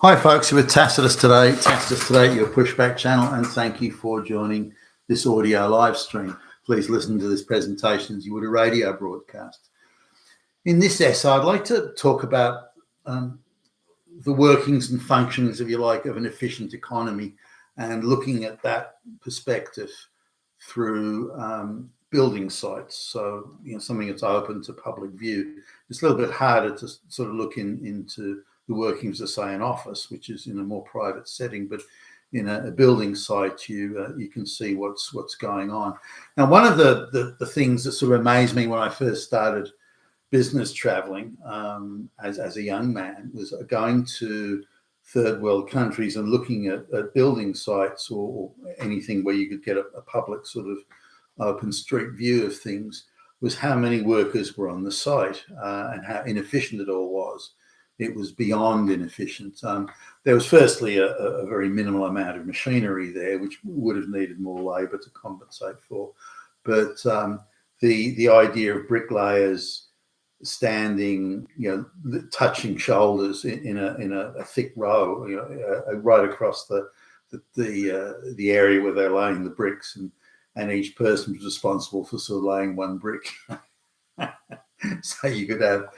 Hi folks, we're Tacitus today. Tacitus today, your pushback channel, and thank you for joining this audio live stream. Please listen to this presentation as you would a radio broadcast. In this essay, I'd like to talk about the workings and functions, if you like, of an efficient economy, and looking at that perspective through building sites. So, something that's open to public view. It's a little bit harder to sort of look into the workings of, say, an office, which is in a more private setting, but in a building site, you can see what's going on. Now, one of the things that sort of amazed me when I first started business traveling as a young man was going to third world countries and looking at building sites or anything where you could get a public sort of open street view of things, was how many workers were on the site and how inefficient it all was. It was beyond inefficient. There was firstly a very minimal amount of machinery there, which would have needed more labour to compensate for. But the idea of bricklayers standing, touching shoulders in a thick row, right across the area where they're laying the bricks, and each person was responsible for sort of laying one brick. So you could have,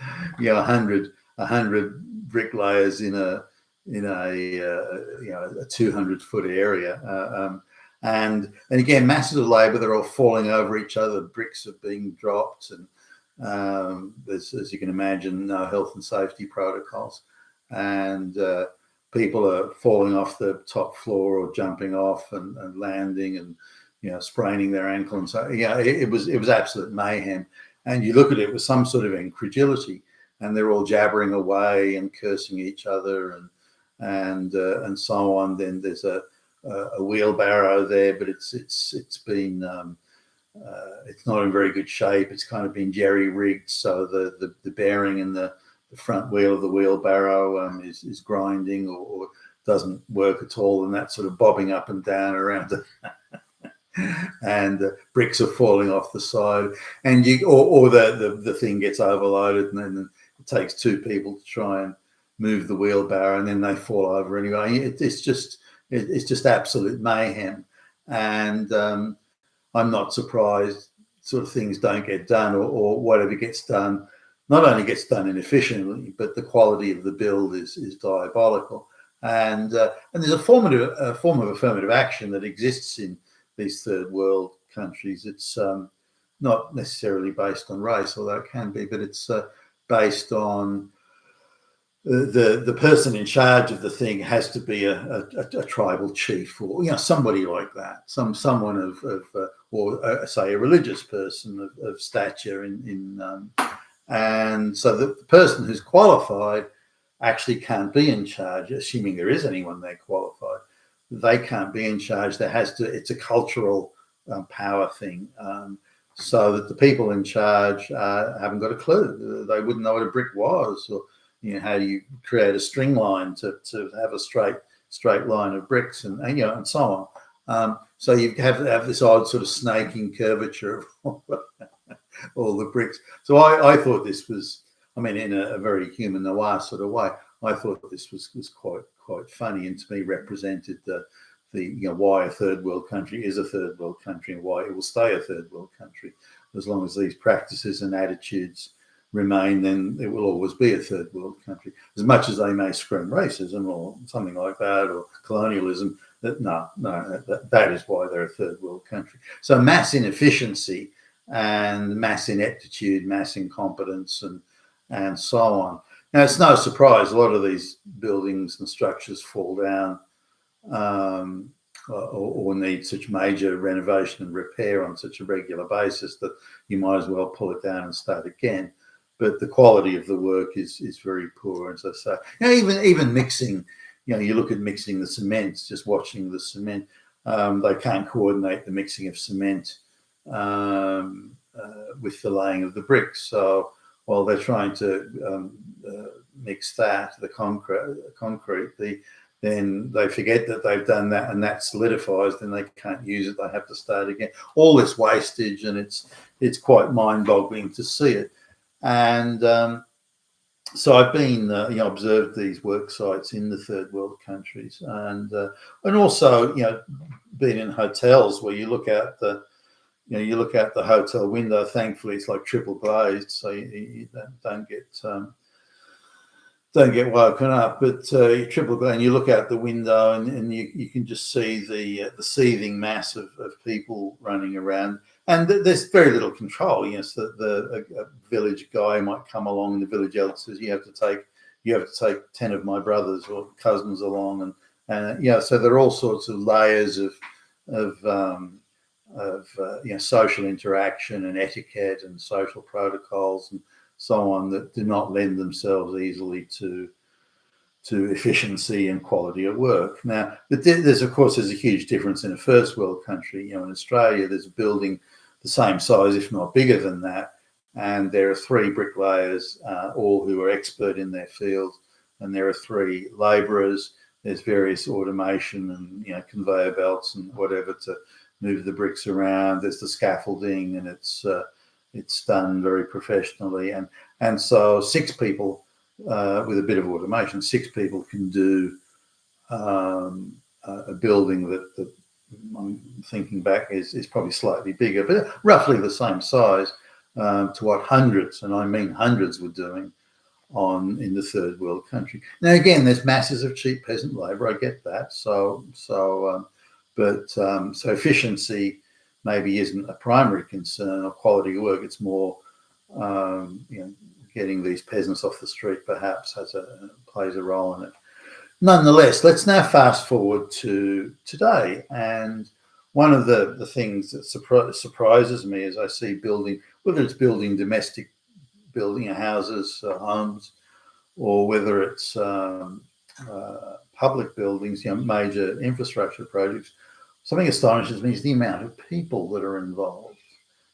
100 bricklayers in a 200-foot area, and again, masses of labour. They're all falling over each other. Bricks are being dropped, and there's, as you can imagine, no health and safety protocols, and people are falling off the top floor or jumping off and landing and spraining their ankle, and so it was absolute mayhem. And you look at it with some sort of incredulity, and they're all jabbering away and cursing each other and so on. Then there's a wheelbarrow there, but it's been it's not in very good shape. It's kind of been jerry rigged, so the bearing in the front wheel of the wheelbarrow is grinding or doesn't work at all, and that's sort of bobbing up and down around it. And bricks are falling off the side, and the thing gets overloaded, and then it takes two people to try and move the wheelbarrow, and then they fall over anyway. It's just absolute mayhem, and I'm not surprised sort of things don't get done, or whatever gets done not only gets done inefficiently, but the quality of the build is diabolical. And there's a form of affirmative action that exists in these third world countries. It's not necessarily based on race, although it can be, but it's based on the person in charge of the thing has to be a tribal chief, or somebody like that, someone of or say a religious person of stature and so the person who's qualified actually can't be in charge, assuming there is anyone there qualified. They can't be in charge. It's a cultural power thing, so that the people in charge haven't got a clue. They wouldn't know what a brick was, or how do you create a string line to have a straight line of bricks, and so on. So you have this odd sort of snaking curvature of all the bricks. So I thought this was, in a very human noir sort of way, I thought this was quite funny, and to me represented the why a third world country is a third world country, and why it will stay a third world country. As long as these practices and attitudes remain, then it will always be a third world country. As much as they may scream racism or something like that, or colonialism, that is why they're a third world country. So mass inefficiency and mass ineptitude, mass incompetence, and so on. Now, it's no surprise a lot of these buildings and structures fall down or need such major renovation and repair on such a regular basis that you might as well pull it down and start again. But the quality of the work is very poor, as I say. Even mixing, you look at mixing the cements, just watching the cement, they can't coordinate the mixing of cement with the laying of the bricks. So while they're trying to mix the concrete, then they forget that they've done that, and that solidifies. Then they can't use it. They have to start again. All this wastage, and it's quite mind-boggling to see it. And So I've been, observed these work sites in the third world countries, and also, been in hotels where you look out the hotel window. Thankfully, it's like triple glazed, so you don't get woken up. But you triple glazed, and you look out the window, and you can just see the seething mass of people running around. And there's very little control. So a village guy might come along, and the village elder says, "You have to take 10 of my brothers or cousins along," and so there are all sorts of layers of social interaction and etiquette and social protocols and so on that do not lend themselves easily to efficiency and quality of work. Now, but there's a huge difference in a first world country. In Australia, there's a building the same size, if not bigger than that, and there are 3 bricklayers, all who are expert in their field, and there are 3 labourers. There's various automation and conveyor belts and whatever to move the bricks around. There's the scaffolding, and it's done very professionally, and so 6 people. With a bit of automation, 6 people can do a building that I'm thinking back is probably slightly bigger, but roughly the same size to what hundreds, and I mean hundreds, were doing in the third world country. Now, again, there's masses of cheap peasant labour. I get that. So efficiency maybe isn't a primary concern, or quality of work. It's more, getting these peasants off the street perhaps plays a role in it. Nonetheless, let's now fast forward to today. And one of the things that surprises me as I see building, whether it's building houses, homes, or whether it's public buildings, major infrastructure projects, something astonishes me is the amount of people that are involved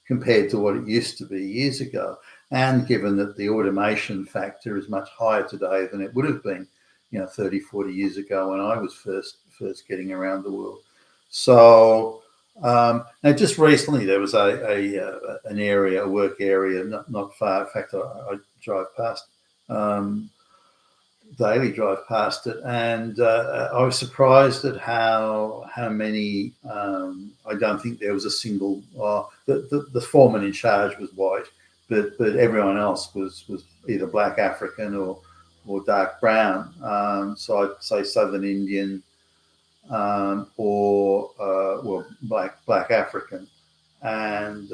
compared to what it used to be years ago. And given that the automation factor is much higher today than it would have been, 30, 40 years ago when I was first getting around the world. So now, just recently there was a work area not far. In fact, I drive past, daily drive past it, and I was surprised at how many. I don't think there was a single. The foreman in charge was white, but everyone else was either black African or dark brown. So I'd say Southern Indian, or black African, and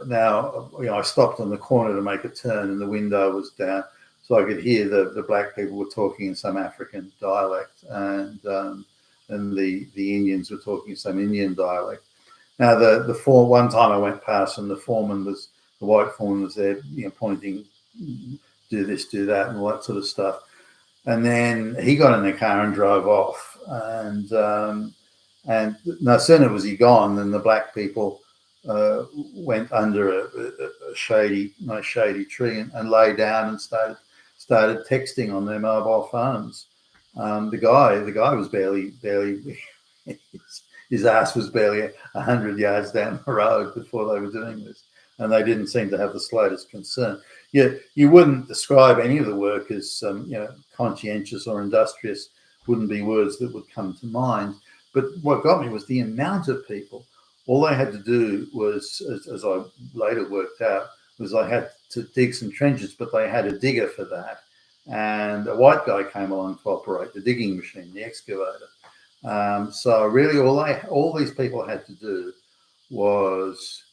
now I stopped on the corner to make a turn, and the window was down, so I could hear the black people were talking in some African dialect, and the Indians were talking some Indian dialect. Now, one time I went past, and the white foreman was there, pointing, do this, do that, and all that sort of stuff. And then he got in the car and drove off. And no sooner was he gone than the black people went under a nice shady tree and lay down and started texting on their mobile phones. The guy was barely his ass was barely 100 yards down the road before they were doing this, and they didn't seem to have the slightest concern. Yet you wouldn't describe any of the work as conscientious or industrious. Wouldn't be words that would come to mind. But what got me was the amount of people. All they had to do was, as I later worked out, was they had to dig some trenches, but they had a digger for that, and a white guy came along to operate the digging machine, the excavator. So really, all these people had to do was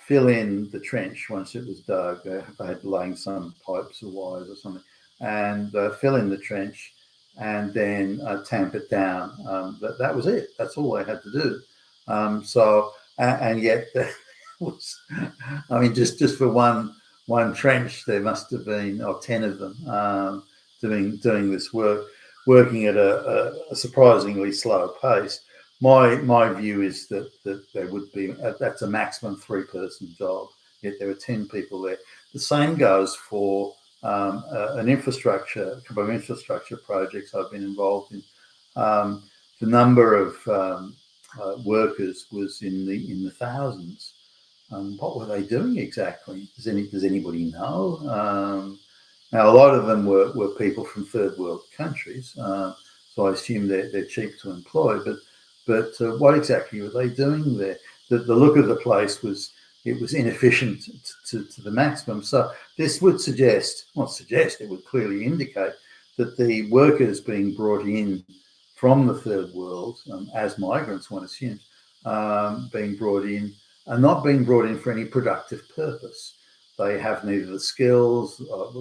fill in the trench once it was dug. They had laying some pipes or wires or something, and fill in the trench, and then tamp it down. That was it. That's all they had to do. And yet there was, just for one trench, there must have been 10 of them doing this work, working at a surprisingly slow pace. My view is that there would be, that's a maximum 3-person job, yet there were 10 people there. The same goes for a couple of infrastructure projects I've been involved in. The number of workers was in the thousands, What were they doing exactly? Does anybody know? Now, a lot of them were people from third world countries, so I assume they're cheap to employ. But what exactly were they doing there? The look of the place was inefficient to the maximum. So this would it would clearly indicate that the workers being brought in from the third world as migrants, one assumes, being brought in are not being brought in for any productive purpose. They have neither the skills,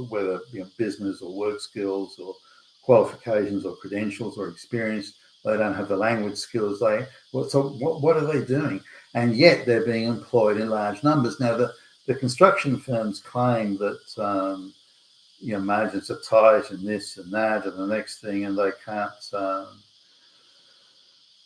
whether business or work skills or qualifications or credentials or experience. They don't have the language skills. So what are they doing? And yet they're being employed in large numbers. Now, the construction firms claim that margins are tight and this and that and the next thing, and they can't.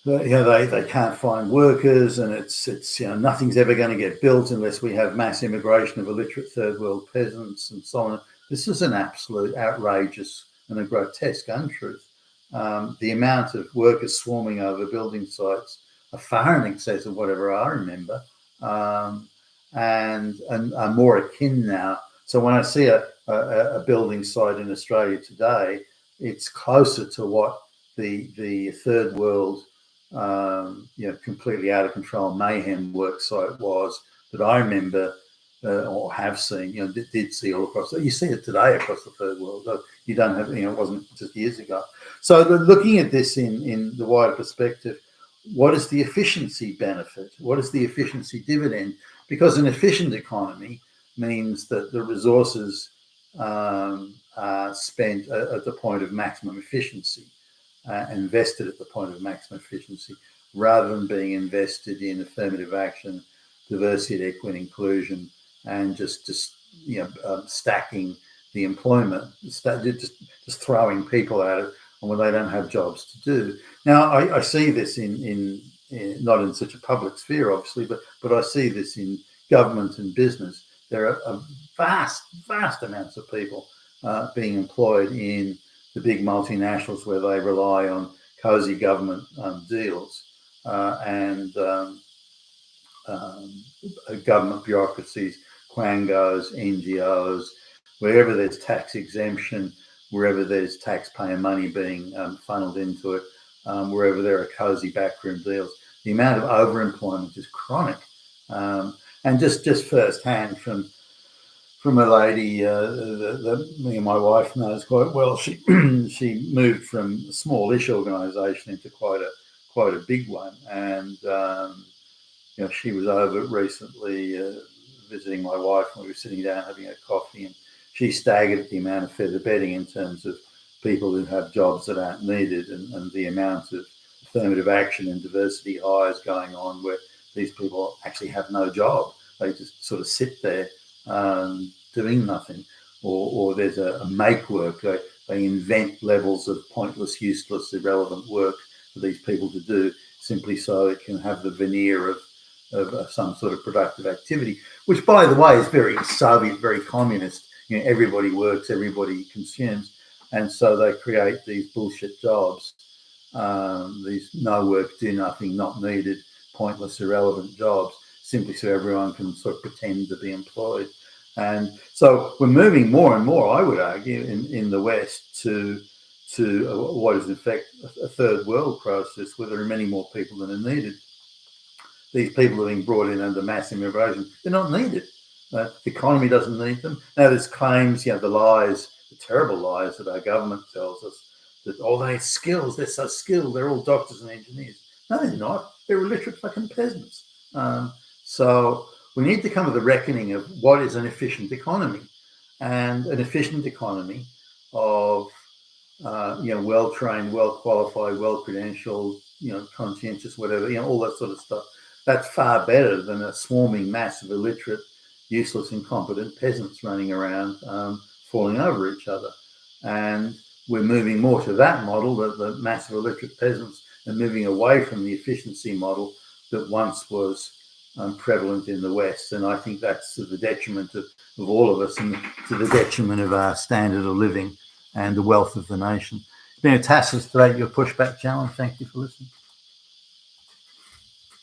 They can't find workers, and it's nothing's ever going to get built unless we have mass immigration of illiterate third world peasants and so on. This is an absolute outrageous and a grotesque untruth. The amount of workers swarming over building sites are far in excess of whatever I remember, and are more akin now. So when I see a building site in Australia today, it's closer to what the third world completely out of control mayhem work site was that I remember or have seen, did see all across. You see it today across the third world. You don't have, it wasn't just years ago. So looking at this in the wider perspective, what is the efficiency benefit? What is the efficiency dividend? Because an efficient economy means that the resources are spent at the point of maximum efficiency. Invested at the point of maximum efficiency, rather than being invested in affirmative action, diversity, equity, inclusion, and just stacking the employment, just throwing people at it, and when they don't have jobs to do. Now, I see this in not in such a public sphere, obviously, but I see this in government and business. There are vast amounts of people being employed in the big multinationals where they rely on cozy government deals and government bureaucracies, quangos, NGOs, wherever there's tax exemption, wherever there's taxpayer money being funneled into it, wherever there are cozy backroom deals. The amount of overemployment is chronic. And just firsthand from a lady that me and my wife knows quite well. She moved from a smallish organisation into quite a big one, and she was over recently visiting my wife, and we were sitting down having a coffee, and she staggered at the amount of feather bedding in terms of people who have jobs that aren't needed, and the amount of affirmative action and diversity hires going on where these people actually have no job. They just sort of sit there doing nothing, or there's a make work. They invent levels of pointless, useless, irrelevant work for these people to do simply so it can have the veneer of some sort of productive activity, which, by the way, is very Soviet, very communist. Everybody works, everybody consumes, and so they create these bullshit jobs, these no work, do nothing, not needed, pointless, irrelevant jobs, simply so everyone can sort of pretend to be employed. And so we're moving more and more, I would argue, in the West to what is in fact a third world process where there are many more people than are needed. These people are being brought in under mass immigration. They're not needed. The economy doesn't need them. Now there's claims, the lies, the terrible lies that our government tells us that, they have skills, they're so skilled, they're all doctors and engineers. No, they're not. They're illiterate fucking peasants. So we need to come to the reckoning of what is an efficient economy, and an efficient economy of well-trained, well-qualified, well-credentialed, conscientious, whatever, all that sort of stuff. That's far better than a swarming mass of illiterate, useless, incompetent peasants running around, falling over each other. And we're moving more to that model, the mass of illiterate peasants, and moving away from the efficiency model that once was prevalent in the West. And I think that's to the detriment of all of us, and to the detriment of our standard of living and the wealth of the nation. It's been a task today, your pushback challenge. Thank you for listening.